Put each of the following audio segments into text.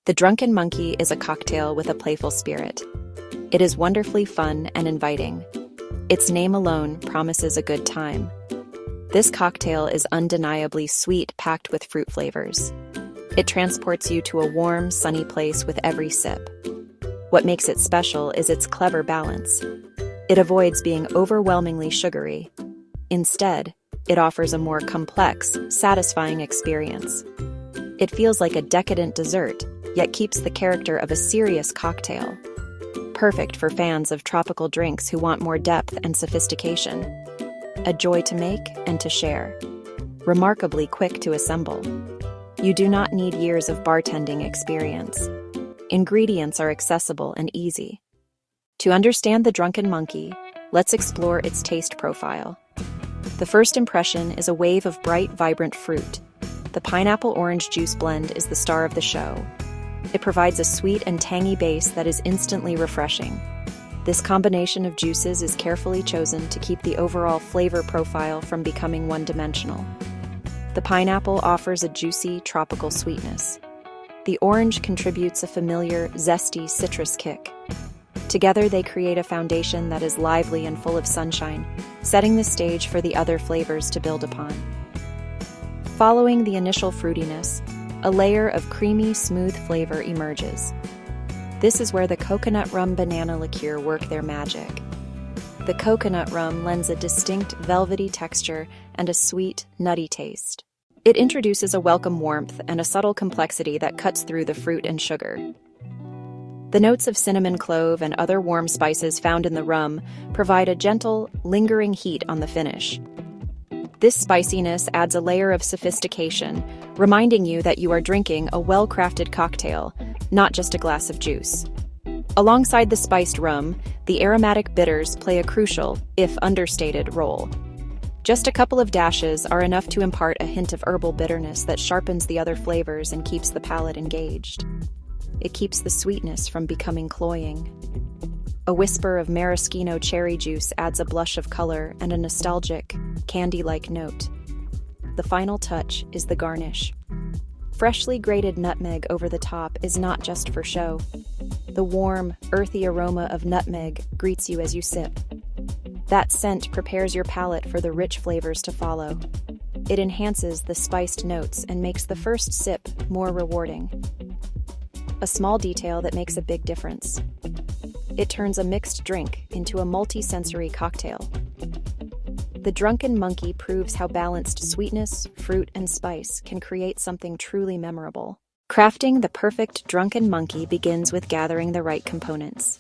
The Drunken Monkey is a cocktail with a playful spirit. It is wonderfully fun and inviting. Its name alone promises a good time. This cocktail is undeniably sweet, packed with fruit flavors. It transports you to a warm, sunny place with every sip. What makes it special is its clever balance. It avoids being overwhelmingly sugary. Instead, it offers a more complex, satisfying experience. It feels like a decadent dessert, yet keeps the character of a serious cocktail. Perfect for fans of tropical drinks who want more depth and sophistication. A joy to make and to share. Remarkably quick to assemble. You do not need years of bartending experience. Ingredients are accessible and easy. To understand the Drunken Monkey, let's explore its taste profile. The first impression is a wave of bright, vibrant fruit. The pineapple-orange juice blend is the star of the show. It provides a sweet and tangy base that is instantly refreshing. This combination of juices is carefully chosen to keep the overall flavor profile from becoming one-dimensional. The pineapple offers a juicy, tropical sweetness. The orange contributes a familiar, zesty citrus kick. Together, they create a foundation that is lively and full of sunshine, setting the stage for the other flavors to build upon. Following the initial fruitiness, a layer of creamy, smooth flavor emerges. This is where the coconut rum banana liqueur work their magic. The coconut rum lends a distinct velvety texture and a sweet, nutty taste. It introduces a welcome warmth and a subtle complexity that cuts through the fruit and sugar. The notes of cinnamon clove and other warm spices found in the rum provide a gentle, lingering heat on the finish. This spiciness adds a layer of sophistication, reminding you that you are drinking a well-crafted cocktail, not just a glass of juice. Alongside the spiced rum, the aromatic bitters play a crucial, if understated, role. Just a couple of dashes are enough to impart a hint of herbal bitterness that sharpens the other flavors and keeps the palate engaged. It keeps the sweetness from becoming cloying. A whisper of maraschino cherry juice adds a blush of color and a nostalgic, candy-like note. The final touch is the garnish. Freshly grated nutmeg over the top is not just for show. The warm, earthy aroma of nutmeg greets you as you sip. That scent prepares your palate for the rich flavors to follow. It enhances the spiced notes and makes the first sip more rewarding. A small detail that makes a big difference. It turns a mixed drink into a multi-sensory cocktail. The Drunken Monkey proves how balanced sweetness, fruit, and spice can create something truly memorable. Crafting the perfect Drunken Monkey begins with gathering the right components.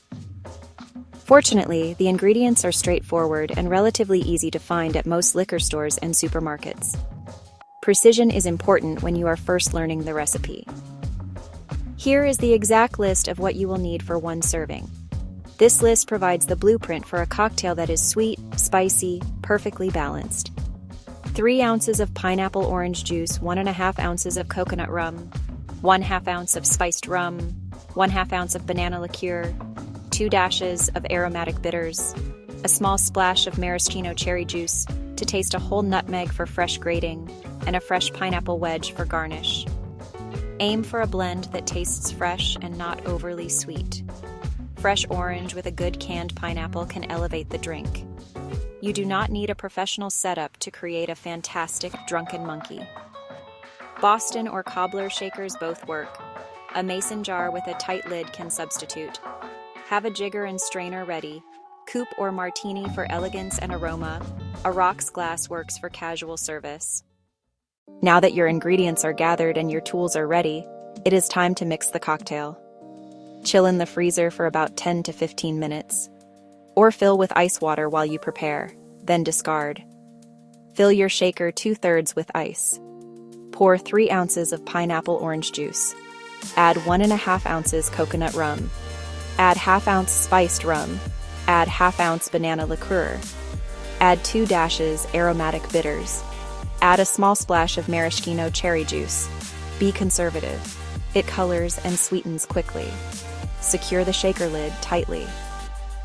Fortunately, the ingredients are straightforward and relatively easy to find at most liquor stores and supermarkets. Precision is important when you are first learning the recipe. Here is the exact list of what you will need for one serving. This list provides the blueprint for a cocktail that is sweet, spicy, perfectly balanced. 3 ounces of pineapple orange juice, 1.5 ounces of coconut rum, 1/2 ounce of spiced rum, 1/2 ounce of banana liqueur, 2 dashes of aromatic bitters, a small splash of maraschino cherry juice to taste a whole nutmeg for fresh grating, and a fresh pineapple wedge for garnish. Aim for a blend that tastes fresh and not overly sweet. Fresh orange with a good canned pineapple can elevate the drink. You do not need a professional setup to create a fantastic Drunken Monkey. Boston or cobbler shakers both work. A mason jar with a tight lid can substitute. Have a jigger and strainer ready. Coupe or martini for elegance and aroma. A rocks glass works for casual service. Now that your ingredients are gathered and your tools are ready, it is time to mix the cocktail. Chill in the freezer for about 10 to 15 minutes. Or fill with ice water while you prepare, then discard. Fill your shaker 2/3 with ice. Pour 3 ounces of pineapple orange juice. Add 1.5 ounces coconut rum. Add 1/2 ounce spiced rum. Add 1/2 ounce banana liqueur. Add 2 dashes aromatic bitters. Add a small splash of maraschino cherry juice. Be conservative. It colors and sweetens quickly. Secure the shaker lid tightly.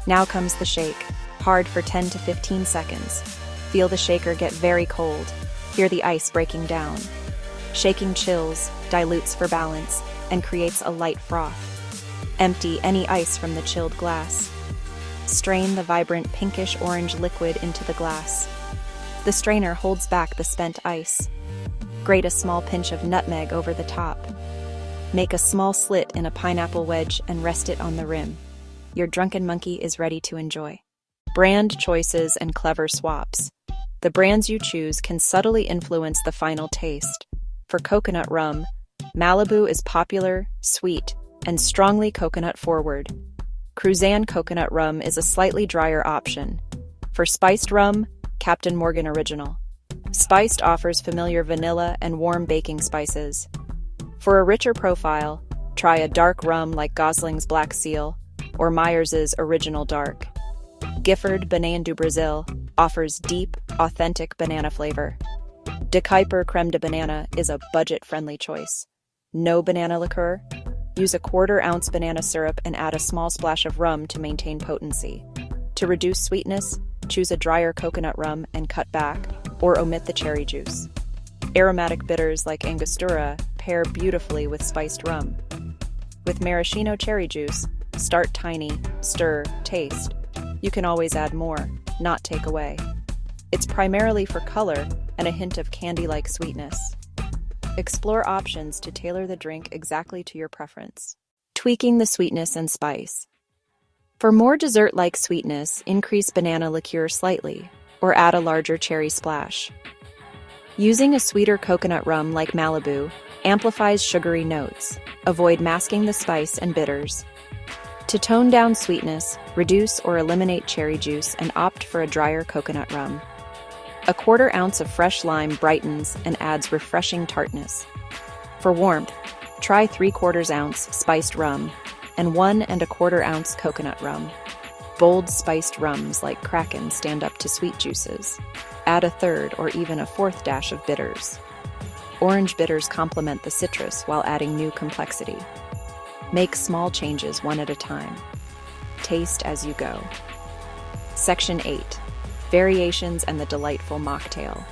Now comes the shake, hard for 10 to 15 seconds. Feel the shaker get very cold. Hear the ice breaking down. Shaking chills, dilutes for balance, and creates a light froth. Empty any ice from the chilled glass. Strain the vibrant pinkish-orange liquid into the glass. The strainer holds back the spent ice. Grate a small pinch of nutmeg over the top. Make a small slit in a pineapple wedge and rest it on the rim. Your Drunken Monkey is ready to enjoy. Brand choices and clever swaps. The brands you choose can subtly influence the final taste. For coconut rum, Malibu is popular, sweet, and strongly coconut-forward. Cruzan coconut rum is a slightly drier option. For spiced rum, Captain Morgan Original. Spiced offers familiar vanilla and warm baking spices. For a richer profile, try a dark rum like Gosling's Black Seal or Myers's Original Dark. Gifford Banana do Brazil offers deep, authentic banana flavor. De Kuyper Creme de Banana is a budget-friendly choice. No banana liqueur? Use a 1/4 ounce banana syrup and add a small splash of rum to maintain potency. To reduce sweetness, choose a drier coconut rum and cut back, or omit the cherry juice. Aromatic bitters like Angostura pair beautifully with spiced rum. With maraschino cherry juice, start tiny, stir, taste. You can always add more, not take away. It's primarily for color and a hint of candy-like sweetness. Explore options to tailor the drink exactly to your preference. Tweaking the sweetness and spice. For more dessert-like sweetness, increase banana liqueur slightly, or add a larger cherry splash. Using a sweeter coconut rum like Malibu amplifies sugary notes. Avoid masking the spice and bitters. To tone down sweetness, reduce or eliminate cherry juice and opt for a drier coconut rum. A 1/4 ounce of fresh lime brightens and adds refreshing tartness. For warmth, try 3/4 ounce spiced rum and 1 1/4 ounce coconut rum. Bold spiced rums like Kraken stand up to sweet juices. Add a 1/3 or even a 1/4 dash of bitters. Orange bitters complement the citrus while adding new complexity. Make small changes one at a time. Taste as you go. Section 8. Variations and the delightful mocktail.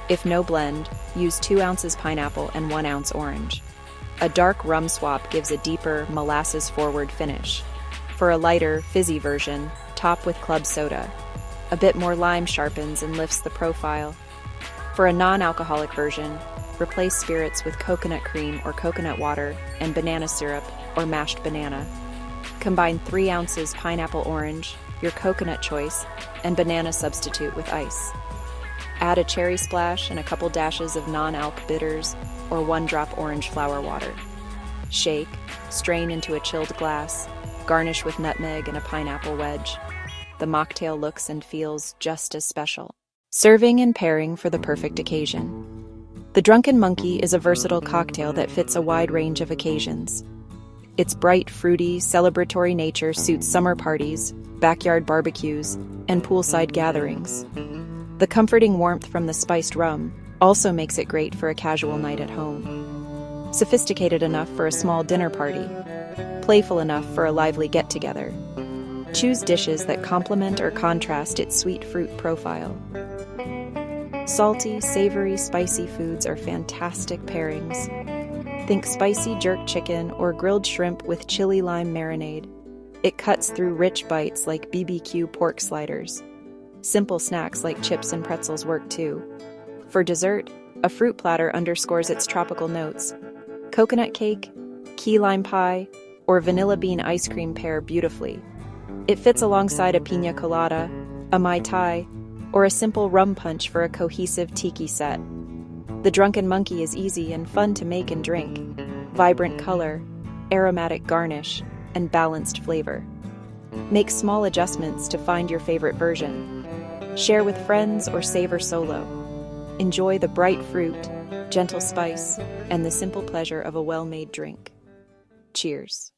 If no blend, use 2 ounces pineapple and 1 ounce orange. A dark rum swap gives a deeper, molasses-forward finish. For a lighter, fizzy version, top with club soda. A bit more lime sharpens and lifts the profile. For a non-alcoholic version, replace spirits with coconut cream or coconut water and banana syrup or mashed banana. Combine 3 ounces pineapple orange, your coconut choice, and banana substitute with ice. Add a cherry splash and a couple dashes of non-alc bitters or 1 drop orange flower water. Shake, strain into a chilled glass, garnish with nutmeg and a pineapple wedge. The mocktail looks and feels just as special. Serving and pairing for the perfect occasion. The Drunken Monkey is a versatile cocktail that fits a wide range of occasions. Its bright, fruity, celebratory nature suits summer parties, backyard barbecues, and poolside gatherings. The comforting warmth from the spiced rum also makes it great for a casual night at home. Sophisticated enough for a small dinner party. Playful enough for a lively get-together. Choose dishes that complement or contrast its sweet fruit profile. Salty, savory, spicy foods are fantastic pairings. Think spicy jerk chicken or grilled shrimp with chili lime marinade. It cuts through rich bites like BBQ pork sliders. Simple snacks like chips and pretzels work too. For dessert, a fruit platter underscores its tropical notes. Coconut cake, key lime pie, or vanilla bean ice cream pair beautifully. It fits alongside a piña colada, a Mai Tai, or a simple rum punch for a cohesive tiki set. The Drunken Monkey is easy and fun to make and drink. Vibrant color, aromatic garnish, and balanced flavor. Make small adjustments to find your favorite version. Share with friends or savor solo. Enjoy the bright fruit, gentle spice, and the simple pleasure of a well-made drink. Cheers.